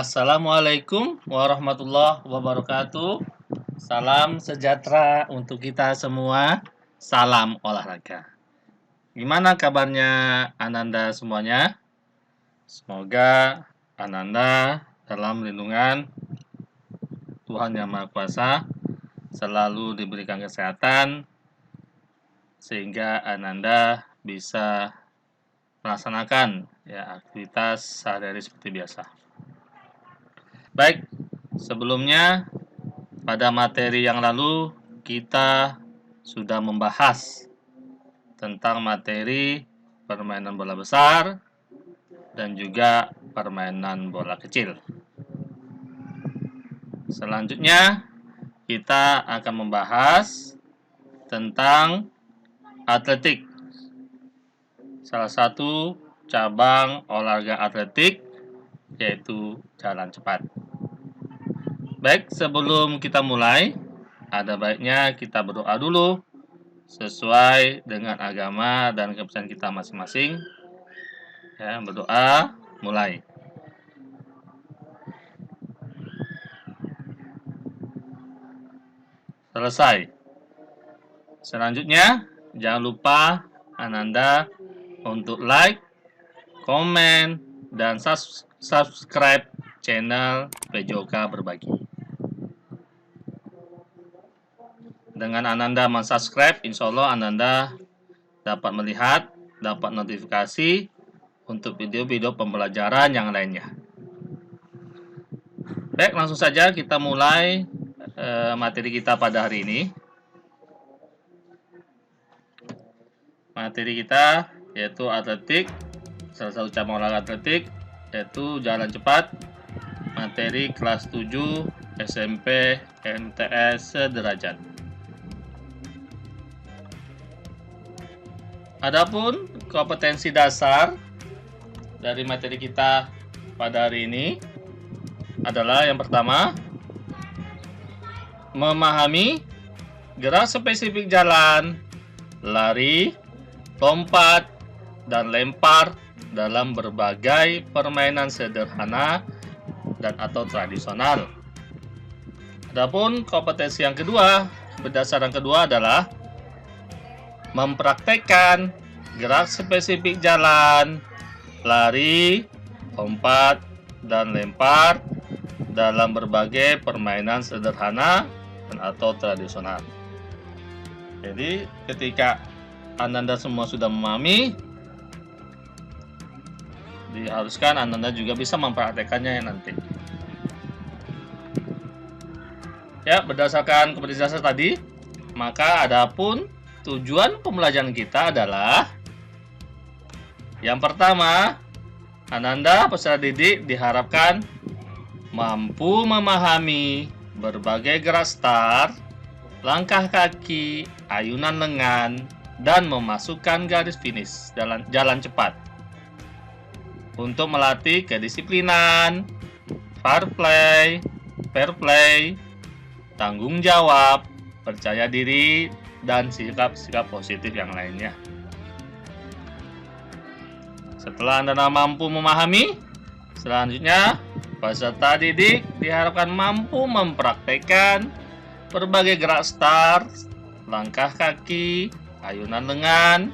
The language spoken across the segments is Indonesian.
Assalamualaikum warahmatullahi wabarakatuh. Salam sejahtera untuk kita semua. Salam olahraga. Gimana kabarnya Ananda semuanya? Semoga Ananda dalam lindungan Tuhan Yang Maha Kuasa selalu diberikan kesehatan sehingga Ananda bisa melaksanakan aktivitas sehari-hari seperti biasa. Baik, sebelumnya pada materi yang lalu kita sudah membahas tentang materi permainan bola besar dan juga permainan bola kecil. Selanjutnya kita akan membahas tentang atletik. Salah satu cabang olahraga atletik yaitu jalan cepat. Baik, sebelum kita mulai, ada baiknya kita berdoa dulu sesuai dengan agama dan kepercayaan kita masing-masing. Ya, berdoa, mulai. Selesai. Selanjutnya, jangan lupa Ananda untuk like, komen, dan subscribe channel PJOK Berbagi. Dengan Ananda mensubscribe, insya Allah Ananda dapat melihat, dapat notifikasi untuk video-video pembelajaran yang lainnya. Baik, langsung saja kita mulai materi kita pada hari ini. Materi kita yaitu atletik, salah satu cabang olahraga atletik yaitu jalan cepat, materi kelas 7 SMP MTS sederajat. Adapun kompetensi dasar dari materi kita pada hari ini adalah yang pertama, memahami gerak spesifik jalan, lari, lompat, dan lempar dalam berbagai permainan sederhana dan atau tradisional. Adapun kompetensi yang kedua, berdasarkan kedua adalah mempraktekkan gerak spesifik jalan, lari, lompat, dan lempar dalam berbagai permainan sederhana dan atau tradisional. Jadi ketika Ananda semua sudah memahami, diharuskan Ananda juga bisa mempraktekannya nanti. Ya, berdasarkan kompetensi dasar tadi, maka adapun tujuan pembelajaran kita adalah yang pertama, Ananda peserta didik diharapkan mampu memahami berbagai gerak start, langkah kaki, ayunan lengan, dan memasukkan garis finish jalan cepat untuk melatih kedisiplinan, fair play, tanggung jawab, percaya diri, dan sikap-sikap positif yang lainnya. Setelah Anda mampu memahami, selanjutnya peserta didik diharapkan mampu mempraktekkan berbagai gerak start, langkah kaki, ayunan lengan,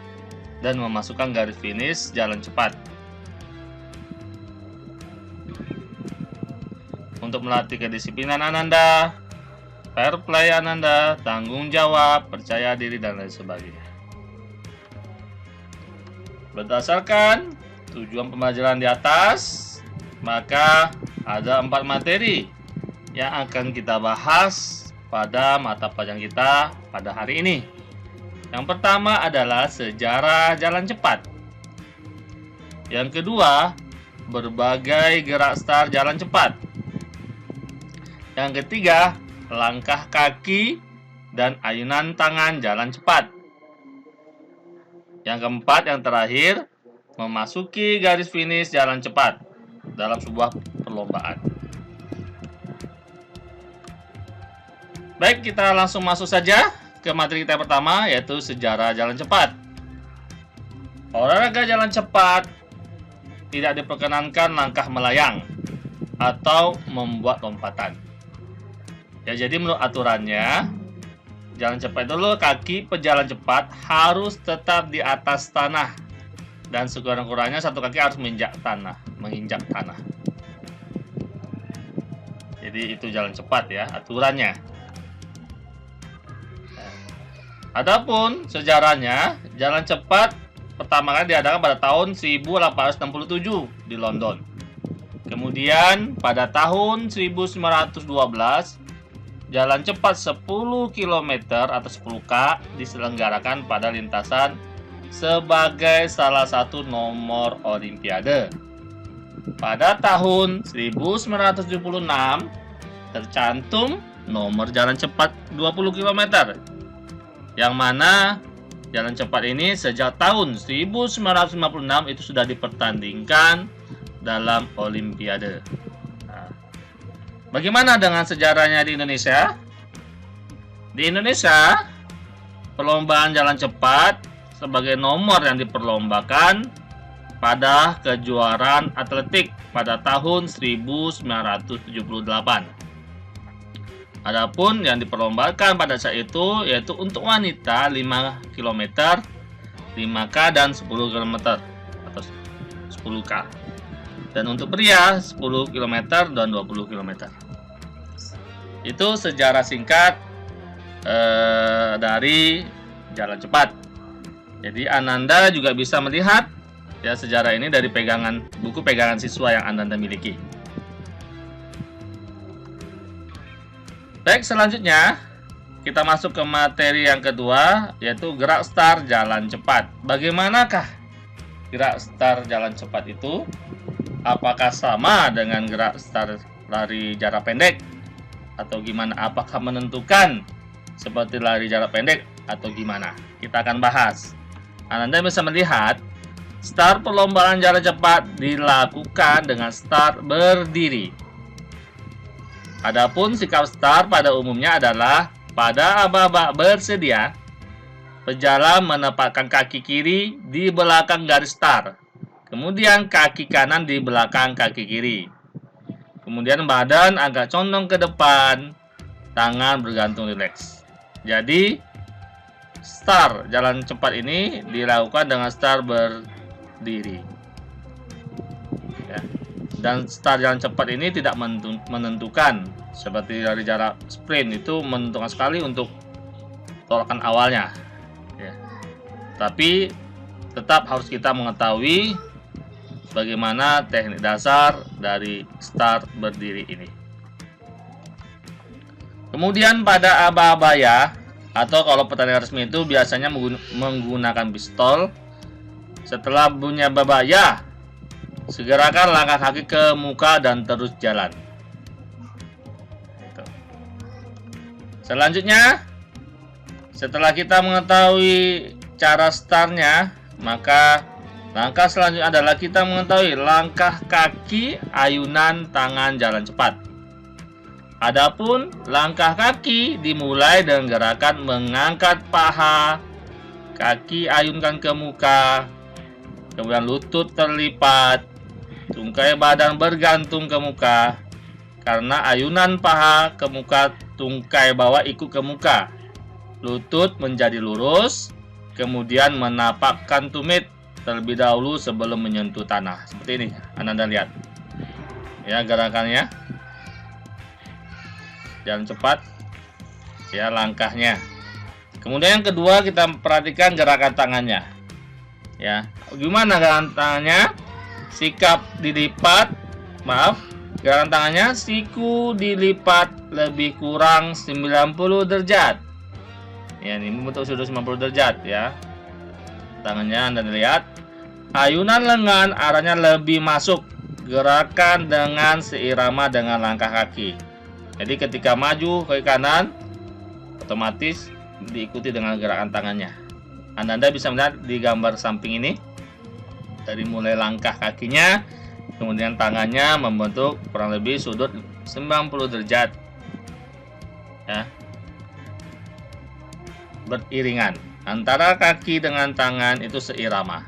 dan memasukkan garis finish jalan cepat. Untuk melatih kedisiplinan Ananda, fair play Ananda, tanggung jawab, percaya diri, dan lain sebagainya. Berdasarkan tujuan pembelajaran di atas, maka ada 4 materi yang akan kita bahas pada mata pelajaran kita pada hari ini. Yang pertama adalah sejarah jalan cepat. Yang kedua, berbagai gerak start jalan cepat. Yang ketiga, langkah kaki dan ayunan tangan jalan cepat. Yang keempat, yang terakhir, memasuki garis finish jalan cepat dalam sebuah perlombaan. Baik, kita langsung masuk saja ke materi kita pertama, yaitu sejarah jalan cepat. Olahraga jalan cepat tidak diperkenankan langkah melayang. atau membuat lompatan. Ya, jadi menurut aturannya, jalan cepat itu kaki pejalan cepat harus tetap di atas tanah dan sekurang-kurangnya satu kaki harus menginjak tanah. Jadi itu jalan cepat ya, aturannya. Adapun sejarahnya, jalan cepat pertama kali diadakan pada tahun 1867 di London. Kemudian pada tahun 1912, jalan cepat 10 km atau 10K diselenggarakan pada lintasan sebagai salah satu nomor olimpiade. Pada tahun 1976 tercantum nomor jalan cepat 20 km. Yang mana jalan cepat ini sejak tahun 1956 itu sudah dipertandingkan dalam olimpiade. Bagaimana dengan sejarahnya di Indonesia? Di Indonesia, perlombaan jalan cepat sebagai nomor yang diperlombakan pada kejuaraan atletik pada tahun 1978. Adapun yang diperlombakan pada saat itu yaitu untuk wanita 5 km, 5K dan 10 km atau 10K. Dan untuk pria 10 km dan 20 km. Itu sejarah singkat dari jalan cepat. Jadi Ananda juga bisa melihat ya sejarah ini dari buku pegangan siswa yang Ananda miliki. Baik, selanjutnya kita masuk ke materi yang kedua, yaitu gerak start jalan cepat. Bagaimanakah gerak start jalan cepat itu? Apakah sama dengan gerak start lari jarak pendek? Atau gimana? Apakah menentukan seperti lari jarak pendek atau gimana? Kita akan bahas. Anda bisa melihat start perlombaan jalan cepat dilakukan dengan start berdiri. Adapun sikap start pada umumnya adalah pada babak bersedia, pejalan menempatkan kaki kiri di belakang garis start. Kemudian kaki kanan di belakang kaki kiri. Kemudian badan agak condong ke depan, tangan bergantung rileks. Jadi start jalan cepat ini dilakukan dengan start berdiri. Ya. Dan start jalan cepat ini tidak menentukan seperti dari jarak sprint itu menentukan sekali untuk tolakan awalnya. Ya. Tapi tetap harus kita mengetahui bagaimana teknik dasar dari start berdiri ini. Kemudian pada aba-abaya atau kalau pertandingan resmi itu biasanya menggunakan pistol. Setelah bunyi aba-abaya, segerakan langkah kaki ke muka dan terus jalan. Selanjutnya, setelah kita mengetahui cara startnya, maka langkah selanjutnya adalah kita mengetahui langkah kaki, ayunan tangan jalan cepat. Adapun langkah kaki dimulai dengan gerakan mengangkat paha, kaki ayunkan ke muka, kemudian lutut terlipat, tungkai badan bergantung ke muka. Karena ayunan paha ke muka, tungkai bawah ikut ke muka. Lutut menjadi lurus, kemudian menapakkan tumit terlebih dahulu sebelum menyentuh tanah. Seperti ini, Anda lihat. Ya, gerakannya. Jalan cepat. Ya, langkahnya. Kemudian yang kedua kita perhatikan gerakan tangannya. Ya, gimana gerakan tangannya? Sikap dilipat. Gerakan tangannya siku dilipat lebih kurang 90 derajat. Ya, ini membentuk sudut 90 derajat ya. Tangannya Anda lihat. Ayunan lengan arahnya lebih masuk. Gerakan dengan seirama dengan langkah kaki. Jadi ketika maju ke kanan, otomatis diikuti dengan gerakan tangannya. Anda bisa melihat di gambar samping ini. Dari mulai langkah kakinya, kemudian tangannya membentuk kurang lebih sudut 90 derajat. Ya. Beriringan. Antara kaki dengan tangan itu seirama.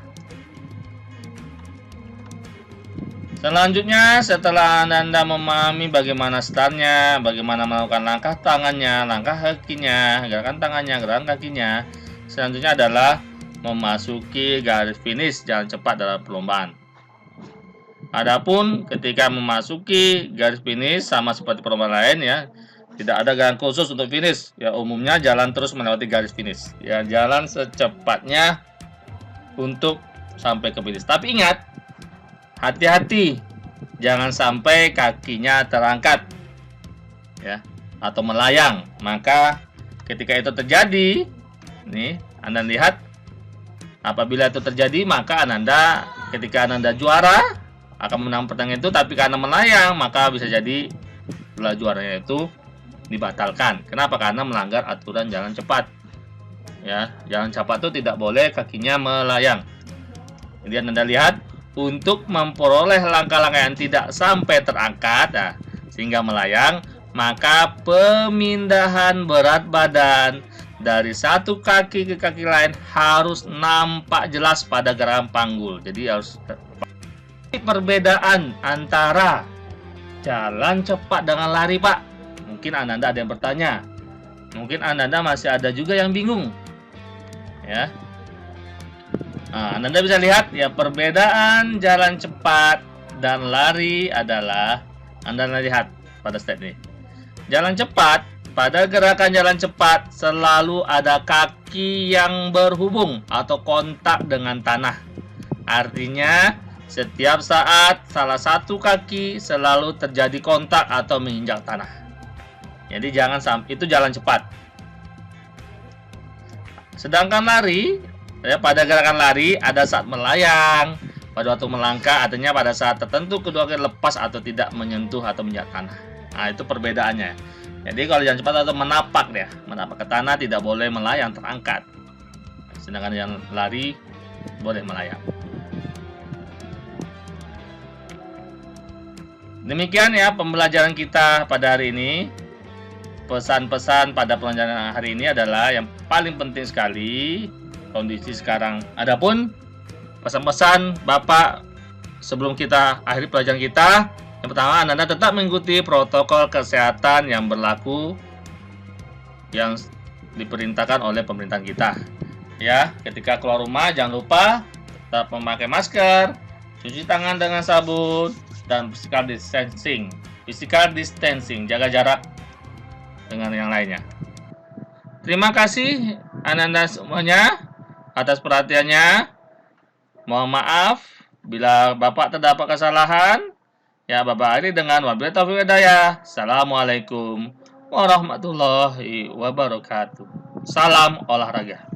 Selanjutnya, setelah Anda memahami bagaimana startnya, bagaimana melakukan langkah tangannya, langkah kakinya, gerakan tangannya, gerakan kakinya, selanjutnya adalah memasuki garis finish jalan cepat dalam perlombaan. Adapun ketika memasuki garis finish sama seperti perlombaan lain ya, tidak ada gerakan khusus untuk finish. Ya umumnya jalan terus melewati garis finish. Ya jalan secepatnya untuk sampai ke finish. Tapi ingat, hati-hati, jangan sampai kakinya terangkat ya atau melayang. Maka ketika itu terjadi, nih Anda lihat, apabila itu terjadi maka Anda ketika Anda juara akan menang pertandingan itu, tapi karena melayang maka bisa jadi juaranya itu dibatalkan. Kenapa? Karena melanggar aturan jalan cepat. Ya, jalan cepat itu tidak boleh kakinya melayang. Jadi Anda lihat, untuk memperoleh langkah-langkah yang tidak sampai terangkat sehingga melayang, maka pemindahan berat badan dari satu kaki ke kaki lain harus nampak jelas pada gerakan panggul. Jadi harus perbedaan antara jalan cepat dengan lari, Pak. Mungkin Anda ada yang bertanya. Mungkin Anda masih ada juga yang bingung. Ya. Nah, Anda bisa lihat ya, perbedaan jalan cepat dan lari adalah, Anda lihat pada step ini. Jalan cepat, pada gerakan jalan cepat selalu ada kaki yang berhubung atau kontak dengan tanah. Artinya setiap saat salah satu kaki selalu terjadi kontak atau menginjak tanah. Jadi jangan sampai, itu jalan cepat. Sedangkan lari, ya, pada gerakan lari ada saat melayang, pada waktu melangkah, artinya pada saat tertentu kedua kaki lepas atau tidak menyentuh atau menginjak tanah. Nah, itu perbedaannya. Jadi kalau jalan cepat atau menapak ya, menapak ke tanah, tidak boleh melayang terangkat. Sedangkan yang lari boleh melayang. Demikian ya pembelajaran kita pada hari ini. Pesan-pesan pada pelajaran hari ini adalah yang paling penting sekali kondisi sekarang. Adapun pesan-pesan Bapak sebelum kita akhiri pelajaran kita, yang pertama, Anda tetap mengikuti protokol kesehatan yang berlaku yang diperintahkan oleh pemerintahan kita. Ya, ketika keluar rumah jangan lupa tetap memakai masker, cuci tangan dengan sabun, dan physical distancing. Physical distancing, jaga jarak dengan yang lainnya. Terima kasih Anda semuanya atas perhatiannya. Mohon maaf bila Bapak terdapat kesalahan. Ya, Bapak akhiri dengan wabillahi taufiq wal hidayah. Assalamualaikum warahmatullahi wabarakatuh. Salam olahraga.